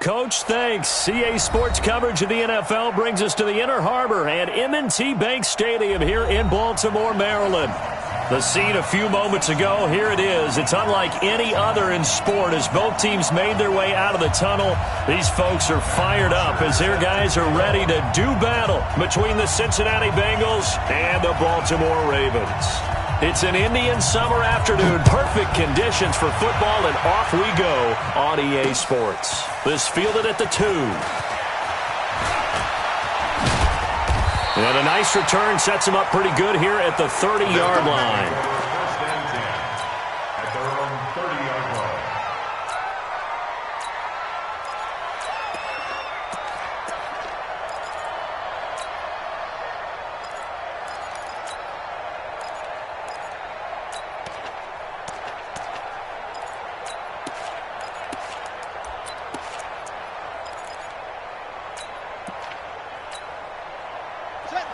Coach, thanks. CA Sports coverage of the NFL brings us to the Inner Harbor at M&T Bank Stadium here in Baltimore, Maryland. The scene a few moments ago, here it is. It's unlike any other in sport as both teams made their way out of the tunnel. These folks are fired up as their guys are ready to do battle between the Cincinnati Bengals and the Baltimore Ravens. It's an Indian summer afternoon, perfect conditions for football, and off we go on EA Sports. This fielded at the 2. And a nice return sets him up pretty good here at the 30-yard line.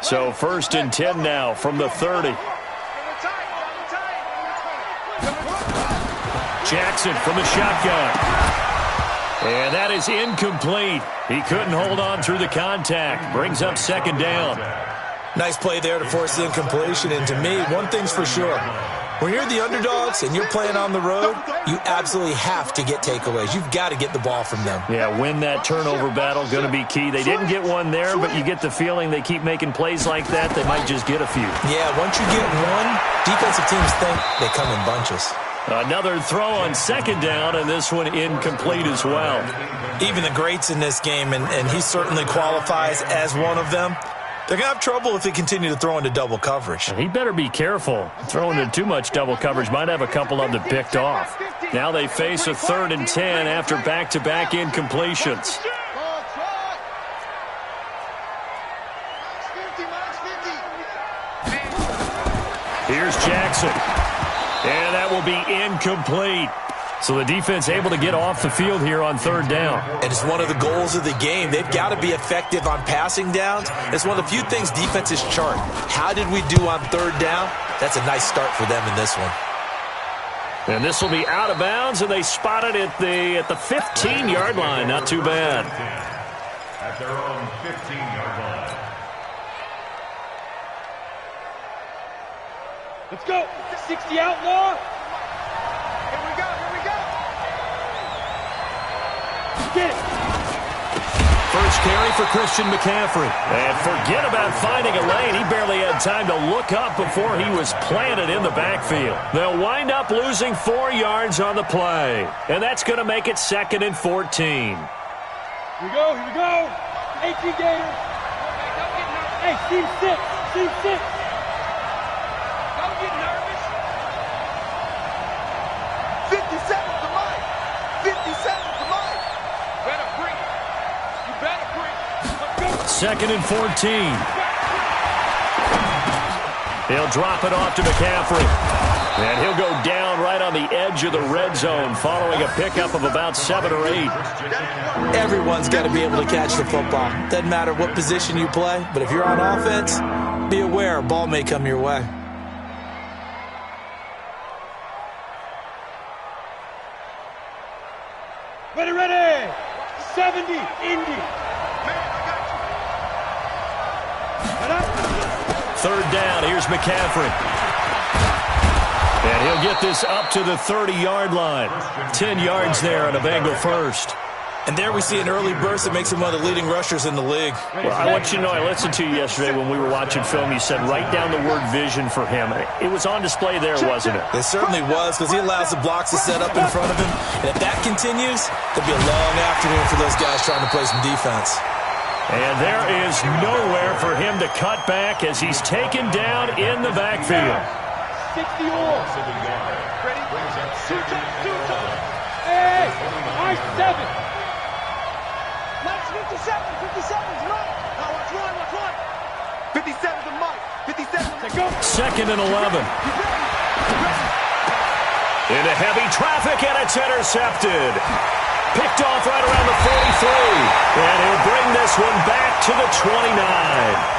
So 1st and 10 now from the 30. Jackson from the shotgun. And that is incomplete. He couldn't hold on through the contact. Brings up 2nd down. Nice play there to force the incompletion. And to me, one thing's for sure. When you're the underdogs and you're playing on the road, you absolutely have to get takeaways. You've got to get the ball from them. Yeah, win that turnover battle, going to be key. They didn't get one there, but you get the feeling they keep making plays like that, they might just get a few. Yeah, once you get one, defensive teams think they come in bunches. Another throw on 2nd down, and this one incomplete as well. Even the greats in this game, and he certainly qualifies as one of them, they're going to have trouble if they continue to throw into double coverage. He better be careful. Throwing into too much double coverage might have a couple of them picked off. Now they face a 3rd and 10 after back-to-back incompletions. Here's Jackson. And that will be incomplete. So the defense able to get off the field here on 3rd down. And it's one of the goals of the game. They've got to be effective on passing downs. It's one of the few things defenses chart. How did we do on 3rd down? That's a nice start for them in this one. And this will be out of bounds, and they spot it at the 15-yard line. Not too bad. At their own 15-yard line. Let's go. 60 outlaw. First carry for Christian McCaffrey. And forget about finding a lane. He barely had time to look up before he was planted in the backfield. They'll wind up losing 4 yards on the play. And that's going to make it 2nd and 14. Here we go. 18 Gators. Hey, team 6. Team 6. Don't get nervous. 57 to Mike. 57 to Mike. Better bring it. You better bring it. 2nd and 14. He'll drop it off to McCaffrey. And he'll go down right on the edge of the red zone following a pickup of about 7 or 8. Everyone's got to be able to catch the football. Doesn't matter what position you play, but if you're on offense, be aware a ball may come your way. Ready. 70, Indy. 3rd down, here's McCaffrey. And he'll get this up to the 30-yard line. 10 yards there on a Bengal first. And there we see an early burst that makes him one of the leading rushers in the league. Well, I want you to know, I listened to you yesterday when we were watching film. You said write down the word vision for him. It was on display there, wasn't it? It certainly was, because he allows the blocks to set up in front of him. And if that continues, there'll be a long afternoon for those guys trying to play some defense. And there is nowhere for him to cut back as he's taken down in the backfield. 60 all. Ready? 2 times. Hey, nice 7. That's 57 is Mike. Now watch one. 57 to Mike. 57 to go. 2nd and 11. Into heavy traffic, and it's intercepted. Picked off right around the 43. And he'll bring this one back to the 29.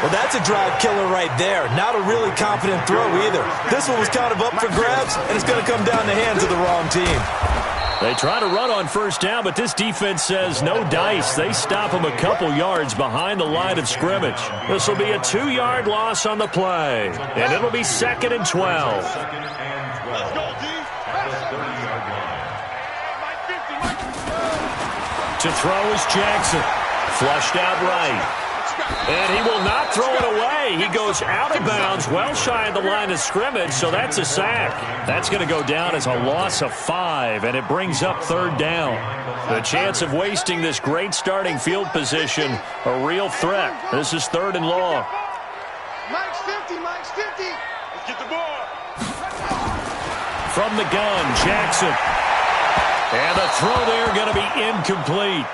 Well, that's a drive killer right there. Not a really confident throw either. This one was kind of up for grabs, and it's going to come down the hands of the wrong team. They try to run on first down, but this defense says no dice. They stop them a couple yards behind the line of scrimmage. This will be a 2-yard loss on the play, and it'll be 2nd and 12. Let's go, D. To throw is Jackson. Flushed out right. And he will not throw it away. He goes out of bounds, well shy of the line of scrimmage, so that's a sack. That's going to go down as a loss of 5, and it brings up 3rd down. The chance of wasting this great starting field position, a real threat. This is 3rd and long. Mike's 50, Mike's 50. Let's get the ball. From the gun, Jackson. And the throw there going to be incomplete.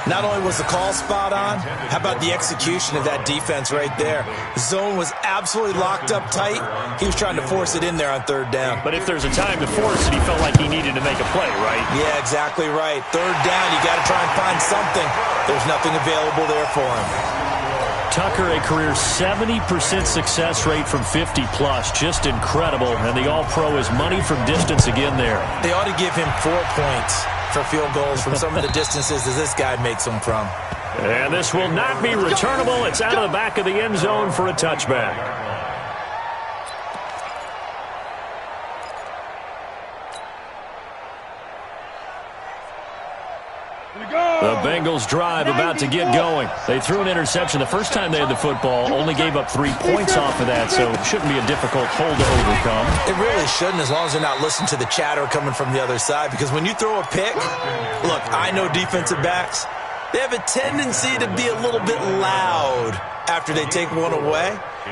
Not only was the call spot on, how about the execution of that defense right there? The zone was absolutely locked up tight. He was trying to force it in there on 3rd down. But if there's a time to force it, he felt like he needed to make a play, right? Yeah, exactly right. 3rd down, you got to try and find something. There's nothing available there for him. Tucker, a career 70% success rate from 50-plus. Just incredible. And the All-Pro is money from distance again there. They ought to give him 4 points for field goals from some of the distances that this guy makes them from. And this will not be returnable. It's out of the back of the end zone for a touchback. The Bengals drive about to get going. They threw an interception the first time they had the football, only gave up 3 points off of that, so it shouldn't be a difficult hole to overcome. It really shouldn't, as long as they're not listening to the chatter coming from the other side, because when you throw a pick, look, I know defensive backs, they have a tendency to be a little bit loud after they take one away,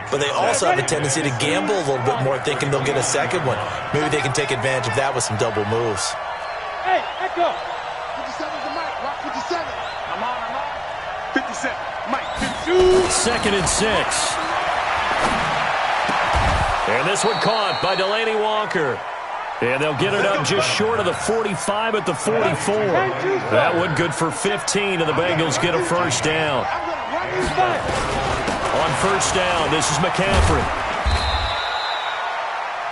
but they also have a tendency to gamble a little bit more, thinking they'll get a second one. Maybe they can take advantage of that with some double moves. Hey, echo. 57's the mic. Rock 57. I'm on. 57. Mike, 52. 2nd and 6. And this one caught by Delaney Walker. And they'll get it up just short of the 45 at the 44. That one good for 15, and the Bengals get a first down. On first down, this is McCaffrey.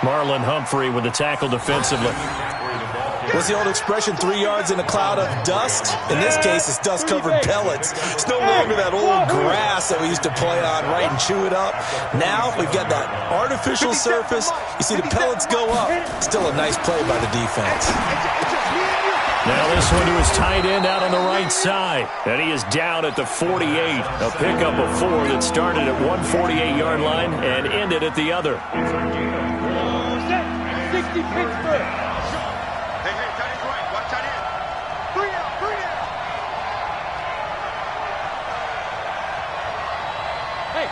Marlon Humphrey with the tackle defensively. What's the old expression, 3 yards in a cloud of dust? In this case, it's dust-covered pellets. It's no longer that old grass that we used to play on, right, and chew it up. Now we've got that artificial surface. You see the pellets go up. Still a nice play by the defense. Now this one to his tight end out on the right side. And he is down at the 48. A pickup of 4 that started at one 48-yard line and ended at the other. 60 Pittsburgh.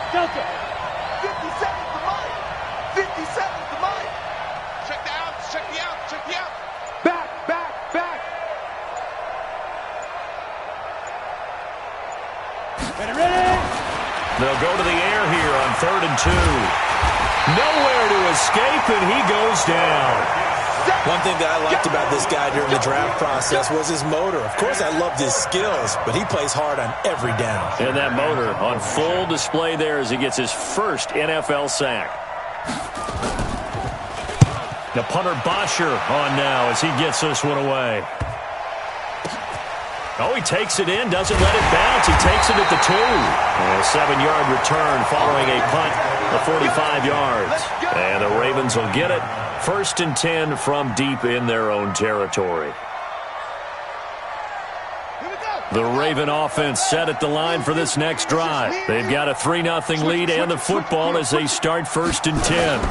Delta. 57's the mic. 57's the mic. Check the outs. Check the outs. Check the outs. Back. Ready. They'll go to the air here on 3rd and 2. Nowhere to escape, and he goes down. One thing that I liked about this guy during the draft process was his motor. Of course, I loved his skills, but he plays hard on every down. And that motor on full display there as he gets his first NFL sack. The punter Bosher on now as he gets this one away. Oh, he takes it in, doesn't let it bounce. He takes it at the 2. And a 7-yard return following a punt of 45 yards. And the Ravens will get it. 1st and 10 from deep in their own territory. The Raven offense set at the line for this next drive. They've got a 3-0 lead and the football as they start 1st and 10.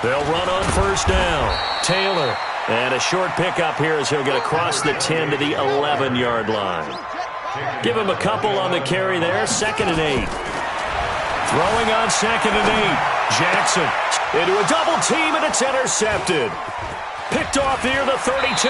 They'll run on first down. Taylor. And a short pickup here as he'll get across the 10 to the 11-yard line. Give him a couple on the carry there. 2nd and 8. Throwing on 2nd and 8. Jackson into a double team, and it's intercepted. Picked off near the 32.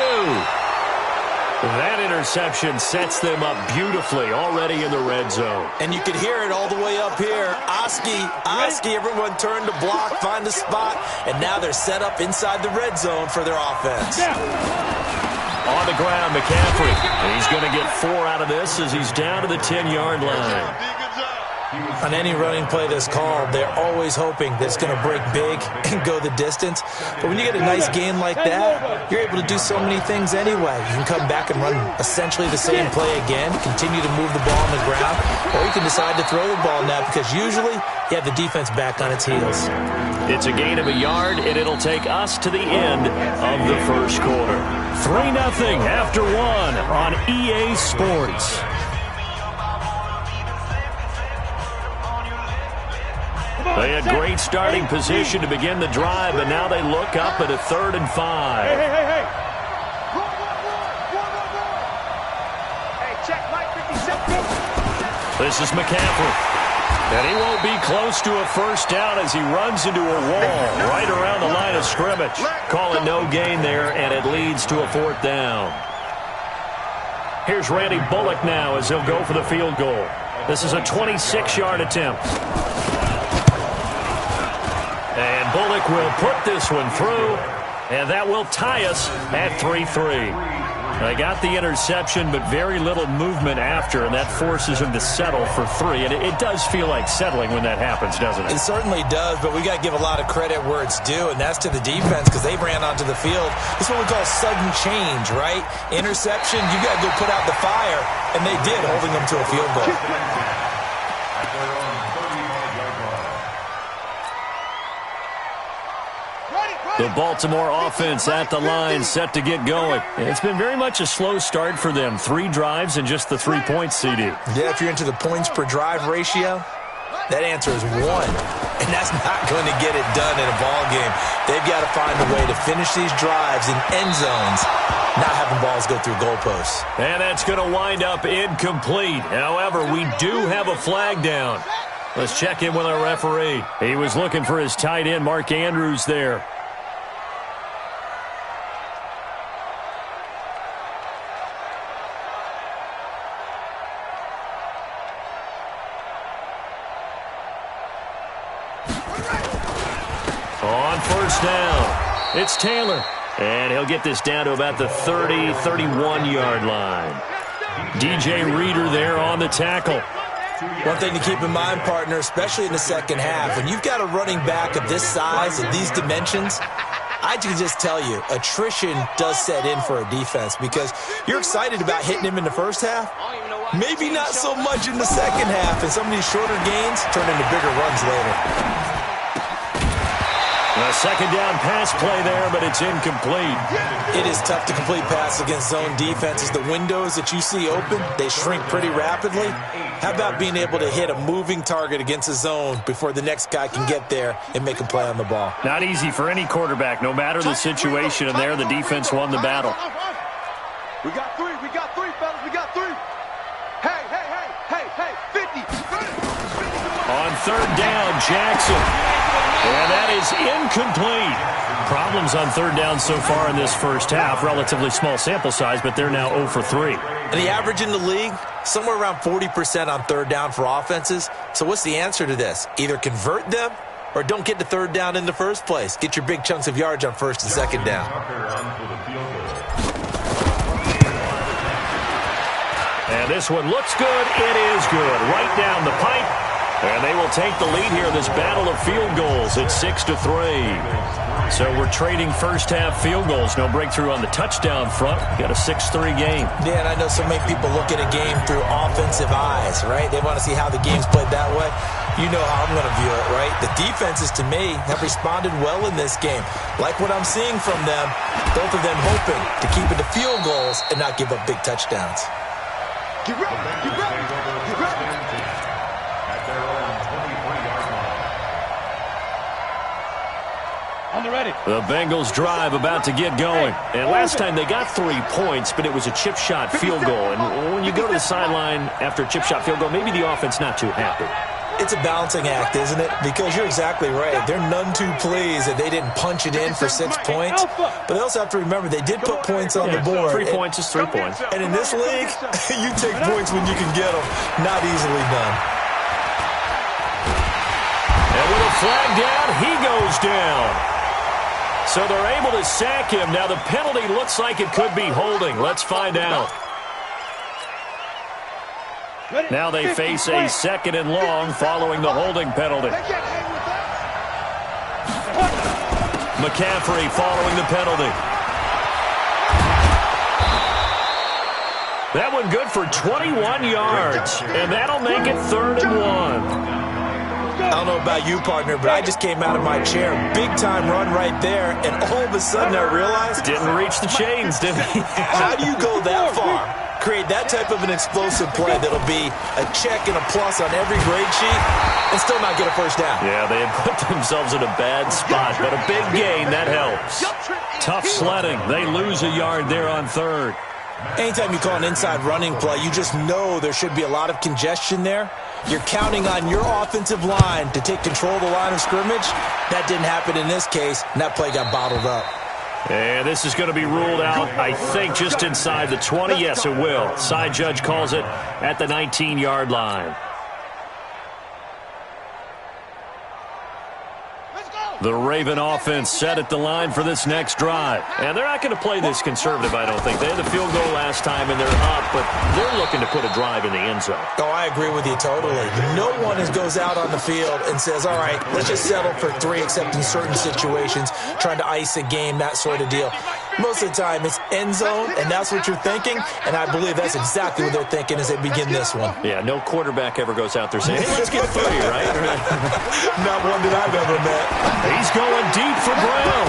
That interception sets them up beautifully already in the red zone. And you can hear it all the way up here. Oski, everyone turned to block, find a spot, and now they're set up inside the red zone for their offense. On the ground, McCaffrey. He's going to get 4 out of this as he's down to the 10-yard line. On any running play that's called, they're always hoping that it's going to break big and go the distance. But when you get a nice gain like that, you're able to do so many things anyway. You can come back and run essentially the same play again, continue to move the ball on the ground, or you can decide to throw the ball now because usually you have the defense back on its heels. It's a gain of a yard, and it'll take us to the end of the first quarter. 3-0 after 1 on EA Sports. They had great starting position to begin the drive, and now they look up at a 3rd and 5. Hey, check Mike 57. This is McCaffrey. And he won't be close to a first down as he runs into a wall right around the line of scrimmage. Call it no gain there, and it leads to a 4th down. Here's Randy Bullock now as he'll go for the field goal. This is a 26-yard attempt. And Bullock will put this one through, and that will tie us at 3-3. They got the interception, but very little movement after, and that forces him to settle for 3. And it does feel like settling when that happens, doesn't it? It certainly does, but we got to give a lot of credit where it's due, and that's to the defense because they ran onto the field. This is what we call sudden change, right? Interception, you got to go put out the fire, and they did, holding them to a field goal. The Baltimore offense at the line, set to get going. It's been very much a slow start for them. 3 drives and just the 3 points, CD. Yeah, if you're into the points per drive ratio, that answer is 1. And that's not going to get it done in a ball game. They've got to find a way to finish these drives in end zones, not having balls go through goalposts. And that's going to wind up incomplete. However, we do have a flag down. Let's check in with our referee. He was looking for his tight end, Mark Andrews, there. On first down, it's Taylor. And he'll get this down to about the 30, 31-yard line. DJ Reader there on the tackle. One thing to keep in mind, partner, especially in the second half, when you've got a running back of this size and these dimensions, I can just tell you, attrition does set in for a defense because you're excited about hitting him in the first half. Maybe not so much in the second half, and some of these shorter gains turn into bigger runs later. A second down pass play there, but it's incomplete. It is tough to complete passes against zone defenses. The windows that you see open, they shrink pretty rapidly. How about being able to hit a moving target against a zone before the next guy can get there and make a play on the ball? Not easy for any quarterback, no matter the situation, and there the defense won the battle. We got 3, fellas, we got 3. Hey, 50. On third down, Jackson. And that is incomplete. Problems on third down so far in this first half. Relatively small sample size, but they're now 0 for 3. And the average in the league, somewhere around 40% on third down for offenses. So what's the answer to this? Either convert them or don't get to third down in the first place. Get your big chunks of yards on first and second down. And this one looks good. It is good. Right down the pipe. And they will take the lead here in this battle of field goals at 6-3. So we're trading first half field goals. No breakthrough on the touchdown front. Got a 6-3 game. Yeah, and I know so many people look at a game through offensive eyes, right? They want to see how the game's played that way. You know how I'm going to view it, right? The defenses, to me, have responded well in this game. Like what I'm seeing from them, both of them hoping to keep it to field goals and not give up big touchdowns. Get ready, get ready, get ready. The Bengals drive about to get going. And last time they got 3 points, but it was a chip shot field goal. And when you go to the sideline after a chip shot field goal, maybe the offense not too happy. It's a balancing act, isn't it? Because you're exactly right. They're none too pleased that they didn't punch it in for 6 points. But they also have to remember they did put points on the board. 3 points is 3 points. And in this league, you take points when you can get them. Not easily done. And with a flag down, he goes down. So they're able to sack him. Now the penalty looks like it could be holding. Let's find out. Now they face a second and long following the holding penalty. McCaffrey following the penalty. That one good for 21 yards, and that'll make it 3rd and 1. I don't know about you, partner, but I just came out of my chair. Big-time run right there, and all of a sudden I realized... Didn't reach the chains, did he? How do you go that far? Create that type of an explosive play that'll be a check and a plus on every grade sheet and still not get a first down. Yeah, they had put themselves in a bad spot, but a big gain, that helps. Tough sledding. They lose a yard there on 3rd. Anytime you call an inside running play, you just know there should be a lot of congestion there. You're counting on your offensive line to take control of the line of scrimmage. That didn't happen in this case, and that play got bottled up. And this is going to be ruled out, I think, just inside the 20. Yes, it will. Side judge calls it at the 19-yard line. The Raven offense set at the line for this next drive. And they're not going to play this conservative, I don't think. They had the field goal last time, and they're up, but they're looking to put a drive in the end zone. Oh, I agree with you totally. No one goes out on the field and says, all right, let's just settle for 3, except in certain situations, trying to ice a game, that sort of deal. Most of the time, it's end zone, and that's what you're thinking, and I believe that's exactly what they're thinking as they begin this one. Yeah, no quarterback ever goes out there saying, hey, let's get 3, right? Not one that I've ever met. He's going deep for Brown.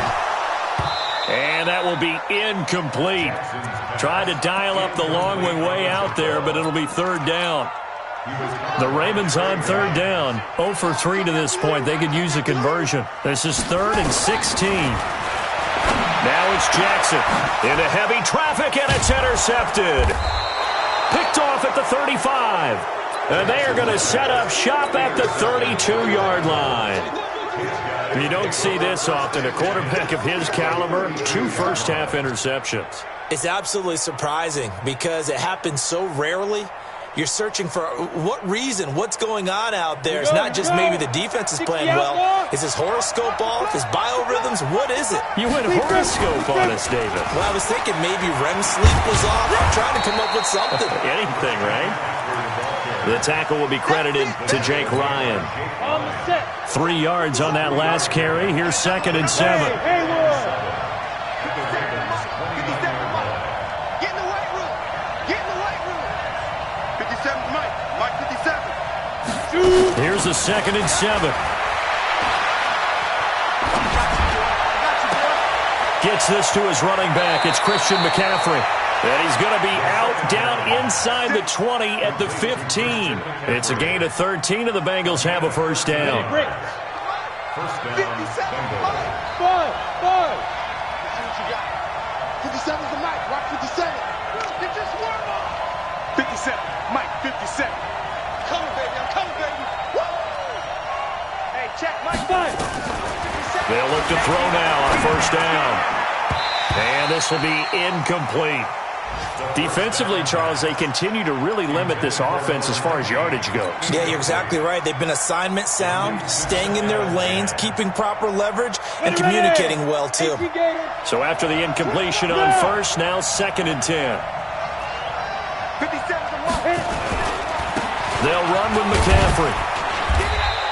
And that will be incomplete. Tried to dial up the long way out there, but it'll be 3rd down. The Ravens on 3rd down. 0 for 3 to this point. They could use a conversion. This is 3rd and 16. Now it's Jackson into heavy traffic, and it's intercepted. Picked off at the 35. And they are going to set up shop at the 32-yard line. You don't see this often. A quarterback of his caliber, 2 first-half interceptions. It's absolutely surprising because it happens so rarely. You're searching for what reason, what's going on out there. It's not just maybe the defense is playing well. Is his horoscope off? His biorhythms? What is it? You went horoscope on us, David. Well, I was thinking maybe REM sleep was off. I'm trying to come up with something. Anything, right? The tackle will be credited to Jake Ryan. 3 yards on that last carry. Here's 2nd and 7. Get in the weight room. Get in the weight room. 57, Mike 57. Here's the 2nd and 7. Gets this to his running back. It's Christian McCaffrey. And he's going to be out down inside the 20 at the 15. It's a gain of 13, and the Bengals have a first down. 57, Mike. 57's the Mike. Rock 57. Get this work on. 57, Mike 57. Coming, baby. I'm coming, baby. Woo! Hey, check, Mike 5. They'll look to throw now on first down. And this will be incomplete. Defensively, Charles, they continue to really limit this offense as far as yardage goes. Yeah, you're exactly right. They've been assignment sound, staying in their lanes, keeping proper leverage, and communicating well, too. So after the incompletion on first, now 2nd and 10. They'll run with McCaffrey.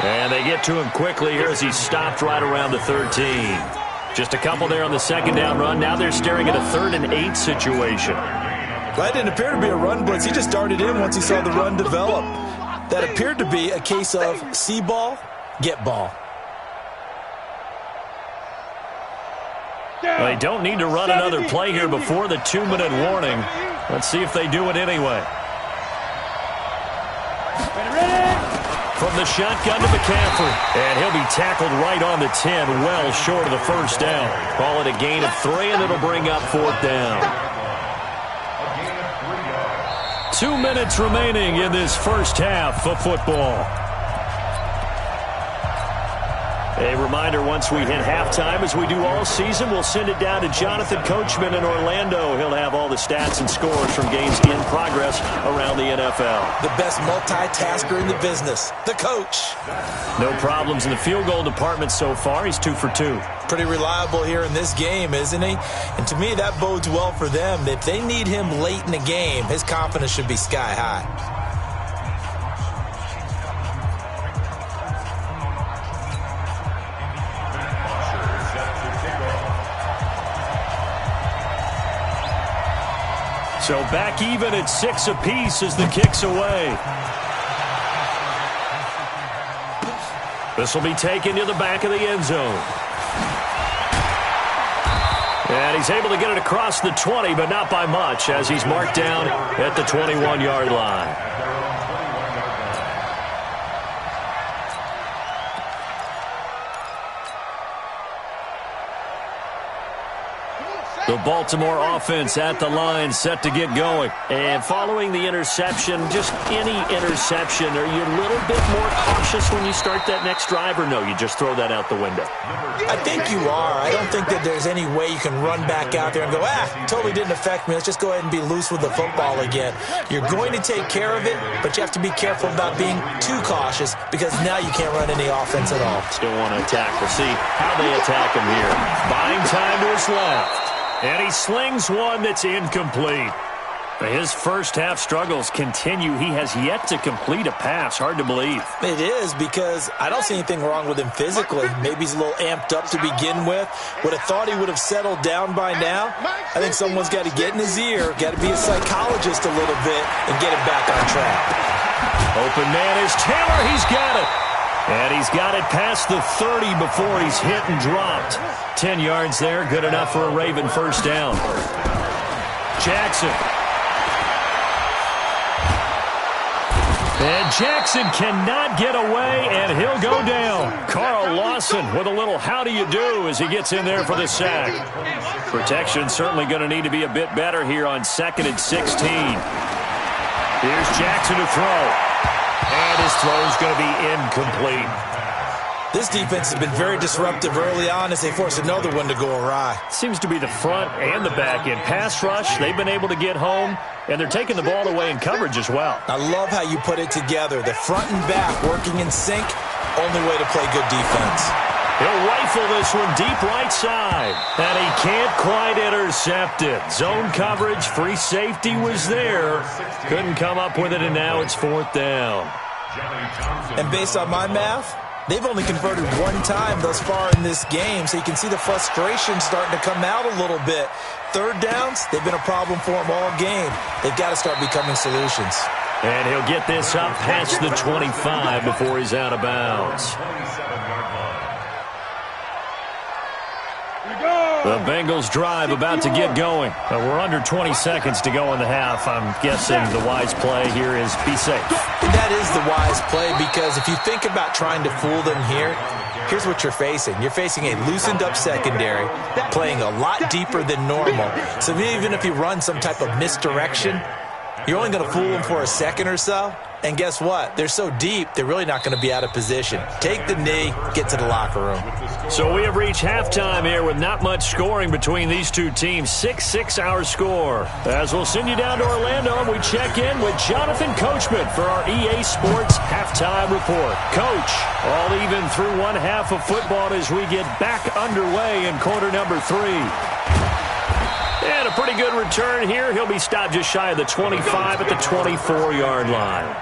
And they get to him quickly here as he's stopped right around the 13. Just a couple there on the 2nd down run. Now they're staring at a 3rd and 8 situation. That didn't appear to be a run blitz. He just darted in once he saw the run develop. That appeared to be a case of see ball, get ball. Well, they don't need to run another play here before the 2-minute warning. Let's see if they do it anyway. From the shotgun to McCaffrey. And he'll be tackled right on the 10, well short of the first down. Call it a gain of 3, and it'll bring up 4th down. 2 minutes remaining in this first half of football. A reminder, once we hit halftime, as we do all season, we'll send it down to Jonathan Coachman in Orlando. He'll have all the stats and scores from games in progress around the NFL. The best multitasker in the business, the coach. No problems in the field goal department so far. He's 2 for 2. Pretty reliable here in this game, isn't he? And to me, that bodes well for them. If they need him late in the game, his confidence should be sky high. So back even at 6 apiece as the kick's away. This will be taken to the back of the end zone. And he's able to get it across the 20, but not by much, as he's marked down at the 21-yard line. The Baltimore offense at the line, set to get going. And following the interception, just any interception, are you a little bit more cautious when you start that next drive, or no, you just throw that out the window? I think you are. I don't think that there's any way you can run back out there and go, totally didn't affect me. Let's just go ahead and be loose with the football again. You're going to take care of it, but you have to be careful about being too cautious because now you can't run any offense at all. Still want to attack. We'll see how they attack him here. Buying time to his left. And he slings one that's incomplete. His first half struggles continue. He has yet to complete a pass. Hard to believe. It is, because I don't see anything wrong with him physically. Maybe he's a little amped up to begin with. Would have thought he would have settled down by now. I think someone's got to get in his ear, got to be a psychologist a little bit, and get him back on track. Open man is Taylor. He's got it. And he's got it past the 30 before he's hit and dropped. 10 yards there, good enough for a Raven first down. Jackson. And Jackson cannot get away, and he'll go down. Carl Lawson with a little how do you do as he gets in there for the sack. Protection certainly going to need to be a bit better here on 2nd and 16. Here's Jackson to throw. And his throw's going to be incomplete. This defense has been very disruptive early on as they force another one to go awry. Seems to be the front and the back end. Pass rush, they've been able to get home, and they're taking the ball away in coverage as well. I love how you put it together. The front and back working in sync, only way to play good defense. He'll rifle this one deep right side, and he can't quite intercept it. Zone coverage, free safety was there. Couldn't come up with it, and now it's 4th down. And based on my math, they've only converted one time thus far in this game, so you can see the frustration starting to come out a little bit. 3rd downs, they've been a problem for them all game. They've got to start becoming solutions. And he'll get this up past the 25 before he's out of bounds. The Bengals drive about to get going. We're under 20 seconds to go in the half. I'm guessing the wise play here is be safe. That is the wise play, because if you think about trying to fool them here, here's what you're facing. You're facing a loosened up secondary, playing a lot deeper than normal. So even if you run some type of misdirection, you're only going to fool them for a second or so. And guess what? They're so deep, they're really not going to be out of position. Take the knee, get to the locker room. So we have reached halftime here with not much scoring between these two teams. 6-6 our score. As we'll send you down to Orlando, and we check in with Jonathan Coachman for our EA Sports Halftime Report. Coach, all even through one half of football as we get back underway in quarter number 3. And a pretty good return here. He'll be stopped just shy of the 25 at the 24-yard line.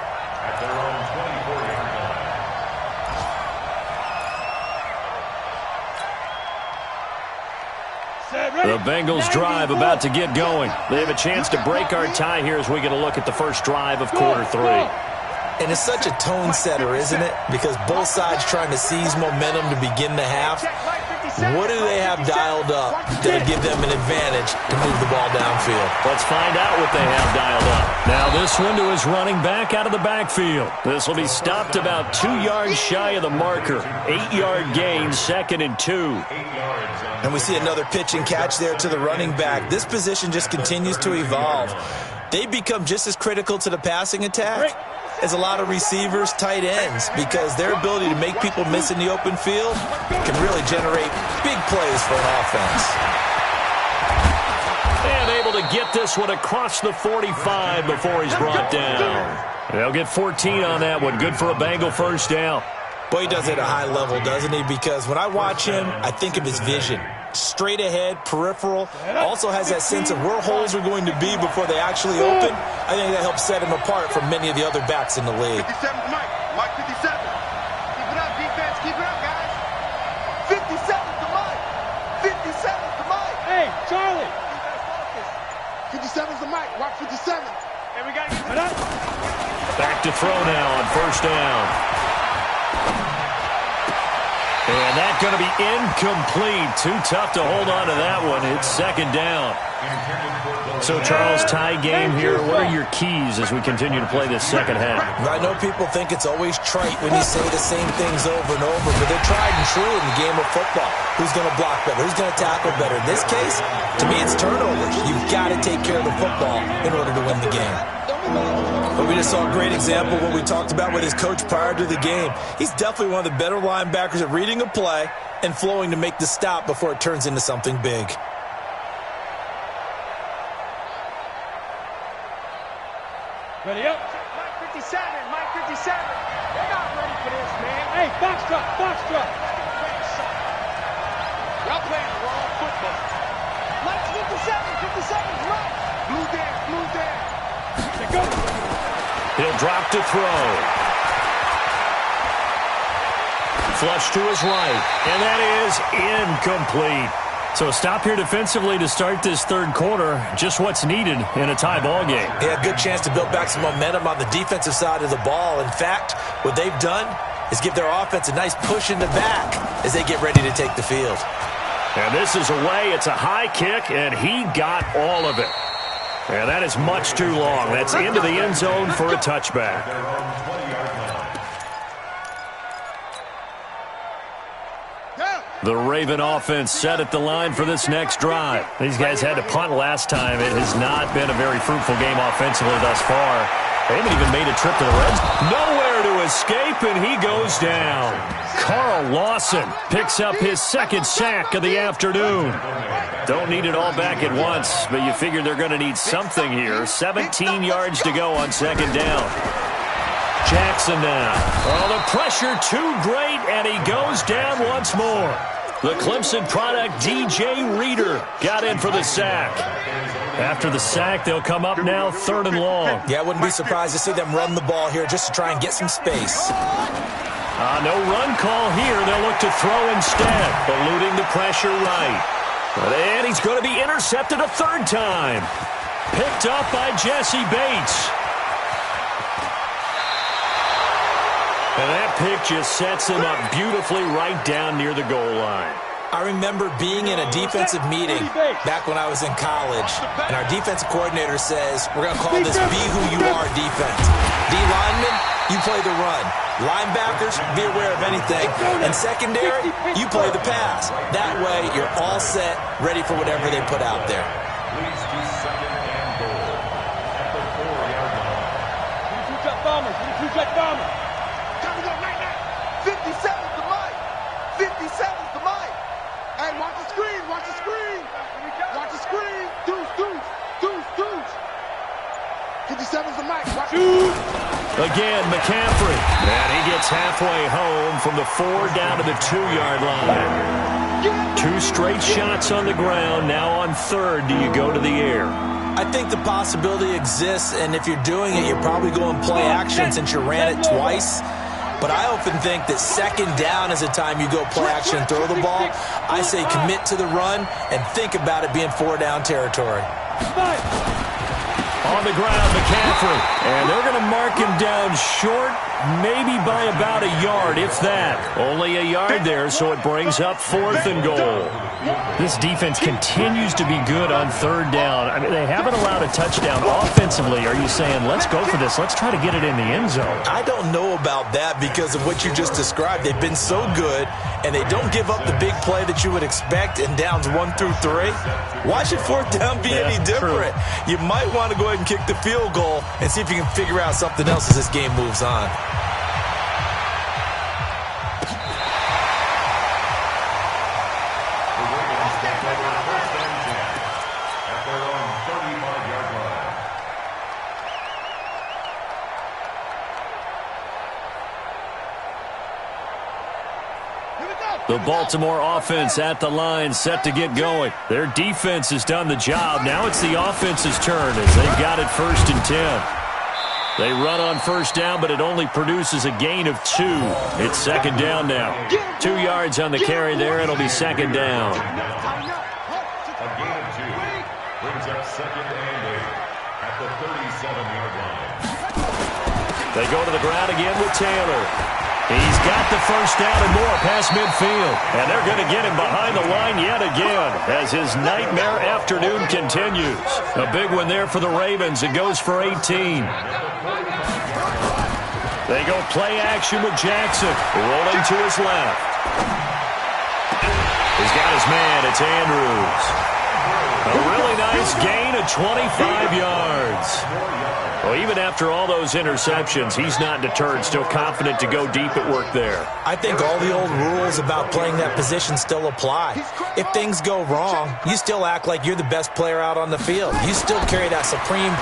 The Bengals drive about to get going. They have a chance to break our tie here as we get a look at the first drive of quarter 3. And it's such a tone setter, isn't it? Because both sides trying to seize momentum to begin the half. What do they have dialed up that'll give them an advantage to move the ball downfield? Let's find out what they have dialed up. Now this window is running back out of the backfield. This will be stopped about 2 yards shy of the marker. 8-yard gain, 2nd and 2. And we see another pitch and catch there to the running back. This position just continues to evolve. They become just as critical to the passing attack as a lot of receivers, tight ends, because their ability to make people miss in the open field can really generate big plays for an offense. And able to get this one across the 45 before he's brought down. They'll get 14 on that one. Good for a Bengal first down. Boy, he does it at a high level, doesn't he? Because when I watch him, I think of his vision. Straight ahead, peripheral. Also has that sense of where holes are going to be before they actually open. I think that helps set him apart from many of the other backs in the league. 57 Mike. Mike 57. Keep it up, defense. Keep it up, guys. 57 to Mike. 57 to Mike. Hey, Charlie. 57's the mic. Watch 57. And we got to get it. Back to throw now on first down. And that's going to be incomplete. Too tough to hold on to that one. It's second down. So, Charles, tie game here. What are your keys as we continue to play this second half? I know people think it's always trite when you say the same things over and over, but they're tried and true in the game of football. Who's going to block better? Who's going to tackle better? In this case, to me, it's turnovers. You've got to take care of the football in order to win the game. But we just saw a great example of what we talked about with his coach prior to the game. He's definitely one of the better linebackers at reading a play and flowing to make the stop before it turns into something big. Ready up. Mike 57, Mike 57. They're not ready for this, man. Hey, box truck, box truck. Y'all playing the wrong football. Mike 57, 57's right. Blue down. They go. He'll drop to throw. Flush to his right, and that is incomplete. So a stop here defensively to start this third quarter. Just what's needed in a tie ball game. Yeah, good chance to build back some momentum on the defensive side of the ball. In fact, what they've done is give their offense a nice push in the back as they get ready to take the field. And this is away. It's a high kick, and he got all of it. And that is much too long. That's into the end zone for a touchback. The Raven offense set at the line for this next drive. These guys had to punt last time. It has not been a very fruitful game offensively thus far. They haven't even made a trip to the red zone. Nowhere to escape, and he goes down. Carl Lawson picks up his second sack of the afternoon. Don't need it all back at once, but you figure they're going to need something here. 17 yards to go on second down. Jackson now. Oh, the pressure too great, and he goes down once more. The Clemson product, DJ Reader, got in for the sack. After the sack, they'll come up now third and long. Yeah, I wouldn't be surprised to see them run the ball here just to try and get some space. No run call here. They'll look to throw instead, eluding the pressure right. And he's going to be intercepted a third time. Picked up by Jesse Bates. And that pick just sets him up beautifully right down near the goal line. I remember being in a defensive meeting back when I was in college, and our defensive coordinator says, we're going to call this Be Who You Are defense. D linemen, you play the run. Linebackers, be aware of anything. And secondary, you play the pass. That way, you're all set, ready for whatever they put out there. Leads to second and goal at the 4-yard line. Two-check bombers, two-check bombers. Time to go, night. 57's the mic. 57's the mic. Hey, watch the screen, watch the screen. Watch the screen. Deuce. 57's the mic. Watch Again, McCaffrey. And he gets halfway home from the 4 down to the 2-yard line. 2 straight shots on the ground. Now on third, do you go to the air? I think the possibility exists, and if you're doing it, you're probably going play action since you ran it twice. But I often think that second down is a time you go play action and throw the ball. I say commit to the run and think about it being 4-down territory. On the ground, McCaffrey. And they're going to mark him down short, maybe by about a yard, if that. Only a yard there, so it brings up 4th and goal. This defense continues to be good on third down. I mean, they haven't allowed a touchdown offensively. Are you saying, let's go for this, let's try to get it in the end zone? I don't know about that because of what you just described. They've been so good, and they don't give up the big play that you would expect in downs 1 through 3. Why should 4th down be any different? True. You might want to go ahead and kick the field goal and see if you can figure out something else as this game moves on. The Baltimore offense at the line, set to get going. Their defense has done the job. Now it's the offense's turn as they've got it 1st and 10. They run on first down, but it only produces a gain of 2. It's second down now. 2 yards on the carry there. It'll be second down. A gain of 2. Brings up second and 8 at the 37-yard line. They go to the ground again with Taylor. He's got the first down and more past midfield. And they're going to get him behind the line yet again as his nightmare afternoon continues. A big one there for the Ravens. It goes for 18. They go play action with Jackson. Rolling to his left. He's got his man. It's Andrews. A really nice gain of 25 yards. Well, even after all those interceptions, he's not deterred, still confident to go deep at work there. I think all the old rules about playing that position still apply. If things go wrong, you still act like you're the best player out on the field. You still carry that supreme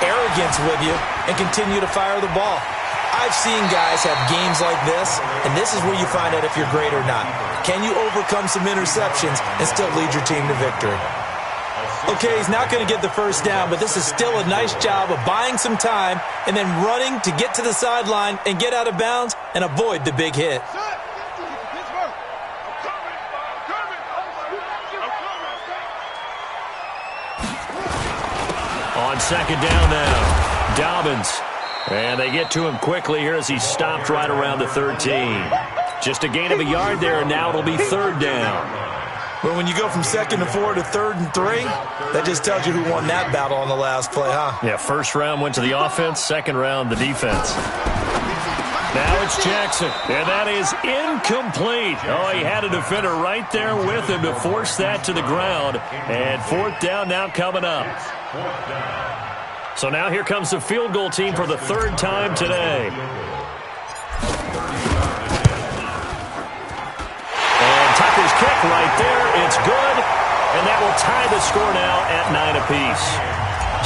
arrogance with you and continue to fire the ball. I've seen guys have games like this, and this is where you find out if you're great or not. Can you overcome some interceptions and still lead your team to victory? Okay, he's not going to get the first down, but this is still a nice job of buying some time and then running to get to the sideline and get out of bounds and avoid the big hit. On second down now, Dobbins. And they get to him quickly here as he's stopped right around the 13. Just a gain of a yard there, and now it'll be third down. But when you go from 2nd and 4 to 3rd and 3, that just tells you who won that battle on the last play, huh? Yeah, first round went to the offense, second round the defense. Now it's Jackson, and that is incomplete. Oh, he had a defender right there with him to force that to the ground. And fourth down now coming up. So now here comes the field goal team for the third time today. Tucker's kick right there. It's good. And that will tie the score now at 9 apiece.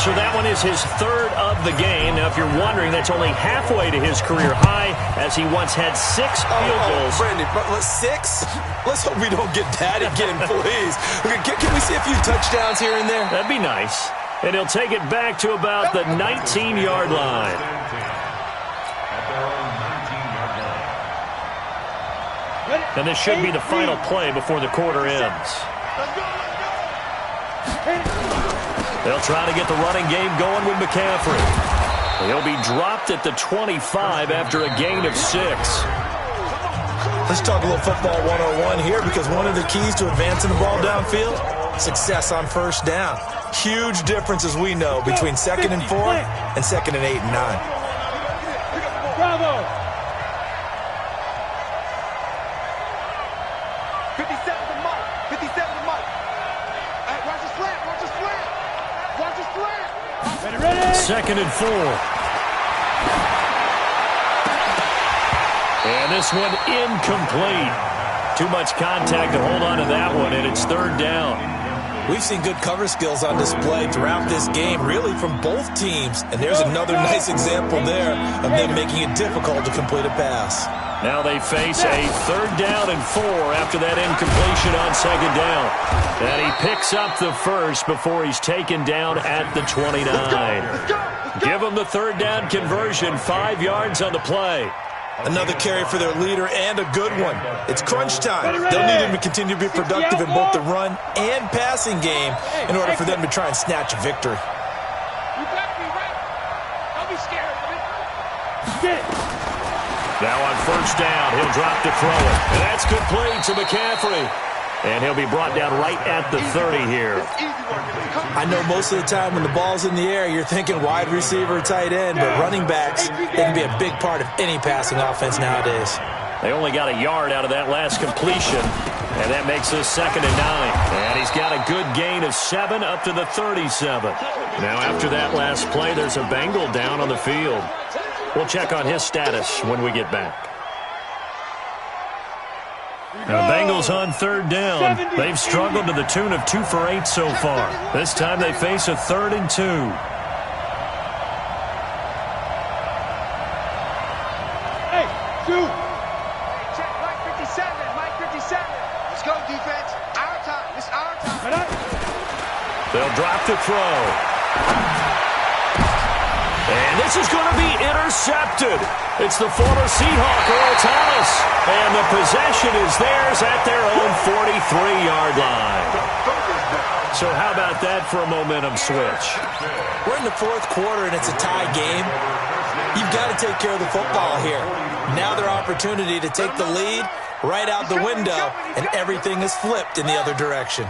So that one is his third of the game. Now, if you're wondering, that's only halfway to his career high as he once had 6 field goals. Brandon, but 6? Let's hope we don't get that again, please. Can we see a few touchdowns here and there? That'd be nice. And he'll take it back to about the 19-yard line. And this should be the final play before the quarter ends. They'll try to get the running game going with McCaffrey. He'll be dropped at the 25 after a gain of 6. Let's talk a little football 101 here, because one of the keys to advancing the ball downfield, success on first down. Huge difference, as we know, between 2nd and 4 and 2nd and 8 and 9. Bravo! 57 to Mike. 57 to Mike. All right, watch the slant. Watch the slant. Watch the slant. Ready. 2nd and 4. And this one incomplete. Too much contact to hold on to that one, and it's third down. We've seen good cover skills on display throughout this game, really from both teams. And there's another nice example there of them making it difficult to complete a pass. Now they face a third down and 4 after that incompletion on second down. And he picks up the first before he's taken down at the 29. Give him the third down conversion, 5 yards on the play. Another carry for their leader, and a good one. It's crunch time. They'll need him to continue to be productive in both the run and passing game in order for them to try and snatch a victory. You better be right. Don't be scared of it. Get it. Now on first down, he'll drop to throw it. And that's complete to McCaffrey. And he'll be brought down right at the 30 here. I know most of the time when the ball's in the air, you're thinking wide receiver, tight end, but running backs, they can be a big part of any passing offense nowadays. They only got a yard out of that last completion, and that makes this 2nd and 9. And he's got a good gain of 7 up to the 37. Now after that last play, there's a Bengal down on the field. We'll check on his status when we get back. Now, Bengals on third down. They've struggled to the tune of 2 for 8 so far. This time they face a 3rd and 2. Hey, 2. Check Mike 57. Mike 57. Let's go, defense. Our time. It's our time. They'll drop to throw. And this is going to be intercepted. It's the former Seahawk, Earl Thomas. And the possession is theirs at their own 43-yard line. So how about that for a momentum switch? We're in the fourth quarter, and it's a tie game. You've got to take care of the football here. Now their opportunity to take the lead right out the window, and everything is flipped in the other direction.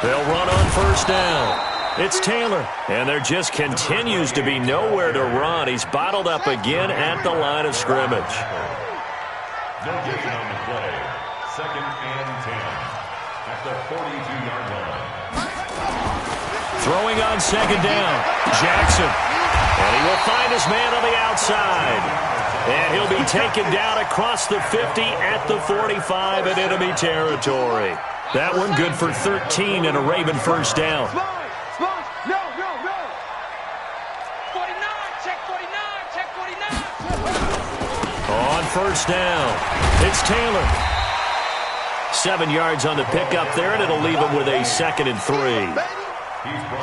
They'll run on first down. It's Taylor, and there just continues to be nowhere to run. He's bottled up again at the line of scrimmage. No gain on the play. 2nd and 10 at the 42-yard line. Throwing on second down, Jackson. And he will find his man on the outside. And he'll be taken down across the 50 at the 45 in enemy territory. That one good for 13 and a Raven first down. No. 49, check 49, check 49. On first down, it's Taylor. 7 yards on the pickup there, and it'll leave him with a 2nd and 3.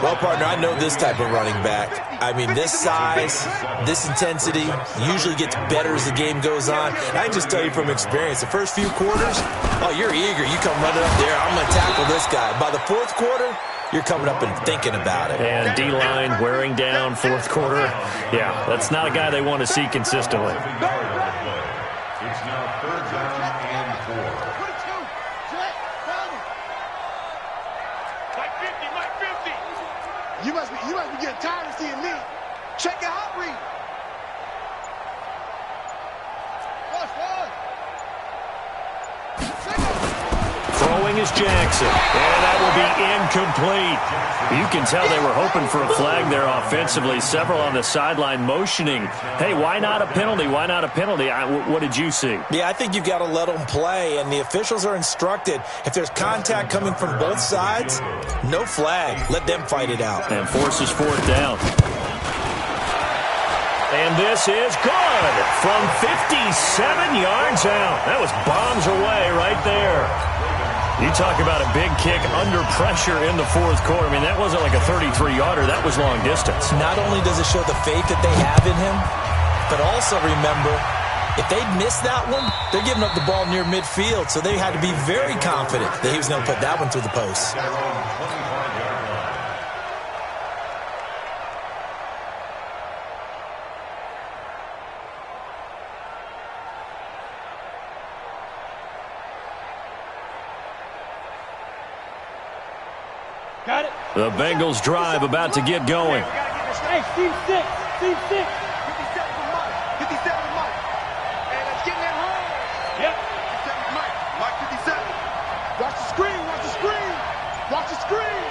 Well, partner, I know this type of running back. I mean, this size, this intensity usually gets better as the game goes on. And I can just tell you from experience, the first few quarters, oh, you're eager. You come running up there, I'm going to tackle this guy. By the fourth quarter, you're coming up and thinking about it. And D-line wearing down fourth quarter. Yeah, that's not a guy they want to see consistently. It's now 3rd down and 4. You must be getting tired of seeing me. Check your hot read. Throwing is Jackson, and that will be incomplete. You can tell they were hoping for a flag there offensively. Several on the sideline motioning, hey, why not a penalty? Why not a penalty? What did you see? Yeah, I think you've got to let them play, and the officials are instructed, if there's contact coming from both sides, no flag. Let them fight it out. And forces fourth down. And this is good from 57 yards out. That was bombs away right there. You talk about a big kick under pressure in the fourth quarter. I mean, that wasn't like a 33-yarder. That was long distance. Not only does it show the faith that they have in him, but also remember, if they'd missed that one, they're giving up the ball near midfield, so they had to be very confident that he was going to put that one through the post. Got it. The Bengals drive about to get going. Hey, team 6. 57 for Mike. 57 for Mike. Hey, let's get in that hole. Yep. 57 for Mike. Mike 57. Watch the screen. Watch the screen. Watch the screen.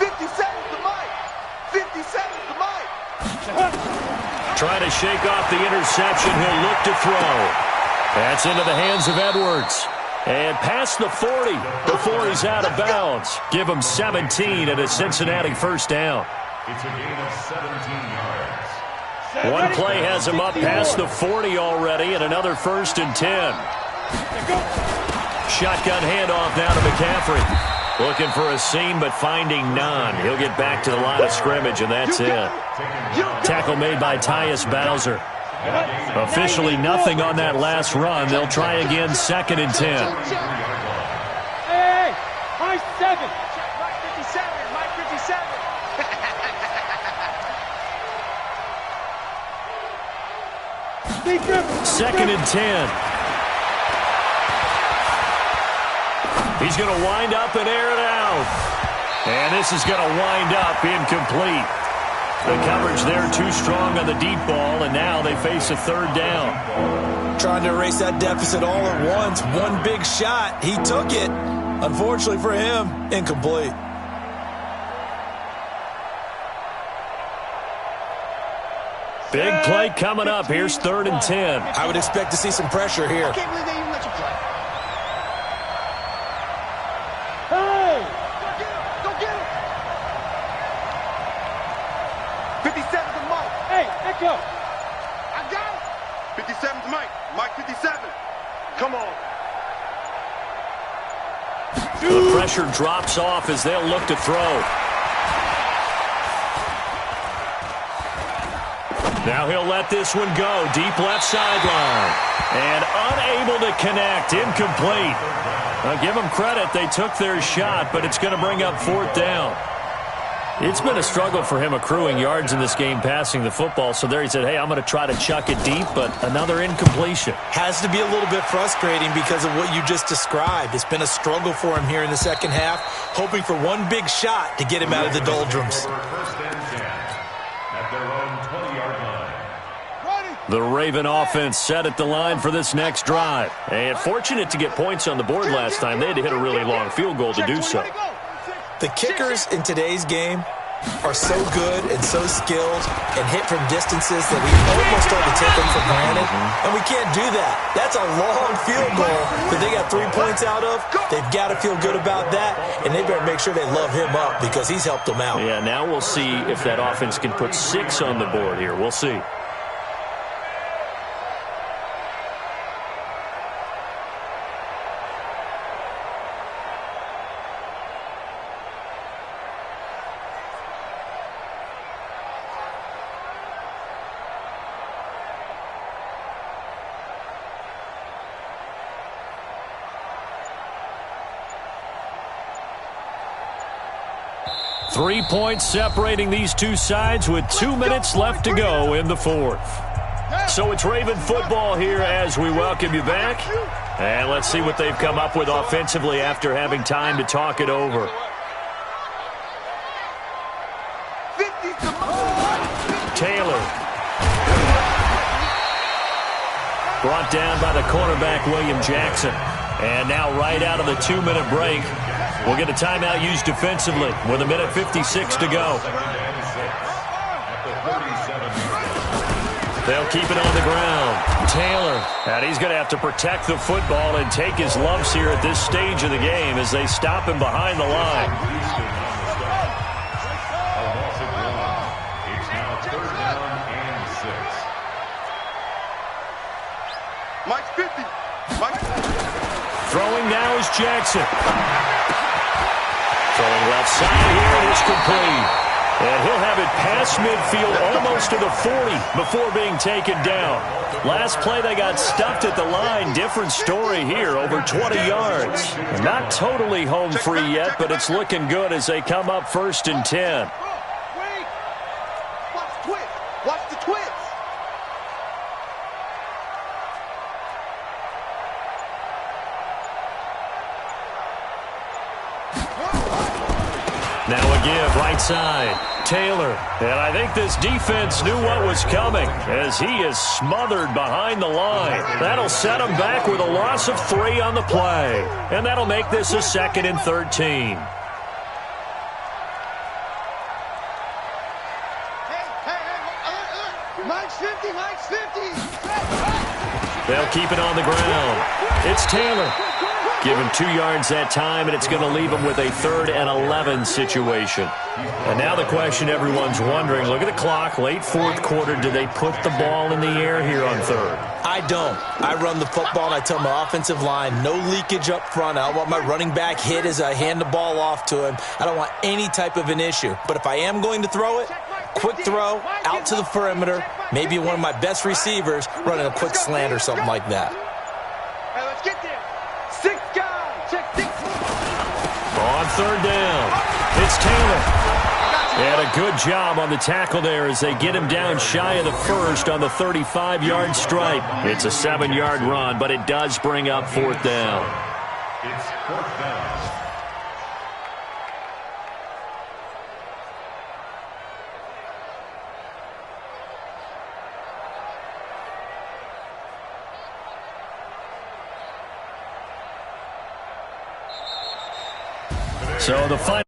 57 for Mike. 57 for Mike. Trying to shake off the interception. He'll look to throw. That's into the hands of Edwards. And past the 40 before he's out of bounds. Give him 17 and a Cincinnati first down. It's a gain of 17 yards. One play has him up past the 40 already, and another 1st and 10. Shotgun handoff now to McCaffrey. Looking for a seam, but finding none. He'll get back to the line of scrimmage, and that's it. Tackle made by Tyus Bowser. Officially nothing on that last run. They'll try again, 2nd and 10. Hey, Mike 7. Mike 57. Mike 57. 2nd and 10. He's going to wind up and air it out. And this is going to wind up incomplete. The coverage there too strong on the deep ball, and now they face a 3rd down. Trying to erase that deficit all at once. One big shot. He took it. Unfortunately for him, incomplete. Big play coming up. Here's 3rd and 10. I would expect to see some pressure here. I can't believe they even let you play. Hey! Go get him! 57 to Mike. Hey, echo. I got it. 57 to Mike. Mike 57. Come on. The pressure drops off as they'll look to throw. Now he'll let this one go. Deep left sideline. And unable to connect. Incomplete. I'll give them credit. They took their shot, but it's going to bring up 4th down. It's been a struggle for him accruing yards in this game passing the football. So there he said, hey, I'm going to try to chuck it deep, but another incompletion. Has to be a little bit frustrating because of what you just described. It's been a struggle for him here in the second half, hoping for one big shot to get him out of the doldrums. The Raven offense set at the line for this next drive. And fortunate to get points on the board last time. They had to hit a really long field goal to do so. The kickers in today's game are so good and so skilled and hit from distances that we almost start to take them for granted. And we can't do that. That's a long field goal that they got 3 points out of. They've got to feel good about that, and they better make sure they love him up because he's helped them out. Yeah, now we'll see if that offense can put 6 on the board here. We'll see. Three points separating these two sides with 2 minutes left to go in the 4th. So it's Raven football here as we welcome you back. And let's see what they've come up with offensively after having time to talk it over. Taylor. Brought down by the cornerback, William Jackson. And now right out of the 2-minute break, we'll get a timeout used defensively with 1:56 to go. They'll keep it on the ground. Taylor, and he's going to have to protect the football and take his lumps here at this stage of the game as they stop him behind the line. It's now 3rd down and 6. Mike's 50. Throwing now is Jackson. Throwing left side here, and it's complete. And he'll have it past midfield almost to the 40 before being taken down. Last play, they got stuffed at the line. Different story here, over 20 yards. Not totally home free yet, but it's looking good as they come up 1st and 10. Wait. Watch the twist. Watch the twist. Now a give, right side. Taylor. And I think this defense knew what was coming as he is smothered behind the line. That'll set him back with a loss of 3 on the play. And that'll make this a 2nd and 13. Hey, Mike's 50, Mike's 50. They'll keep it on the ground. It's Taylor. Give him 2 yards that time, and it's going to leave him with a 3rd and 11 situation. And now the question everyone's wondering, look at the clock, late 4th quarter, do they put the ball in the air here on 3rd? I don't. I run the football, and I tell my offensive line, no leakage up front. I don't want my running back hit as I hand the ball off to him. I don't want any type of an issue. But if I am going to throw it, quick throw, out to the perimeter, maybe one of my best receivers running a quick slant or something like that. Hey, let's get there. 6 guys. Check 6. On 3rd down, it's Taylor. And a good job on the tackle there as they get him down shy of the 1st on the 35-yard stripe. It's a 7-yard run, but it does bring up 4th down. It's 4th down. So the final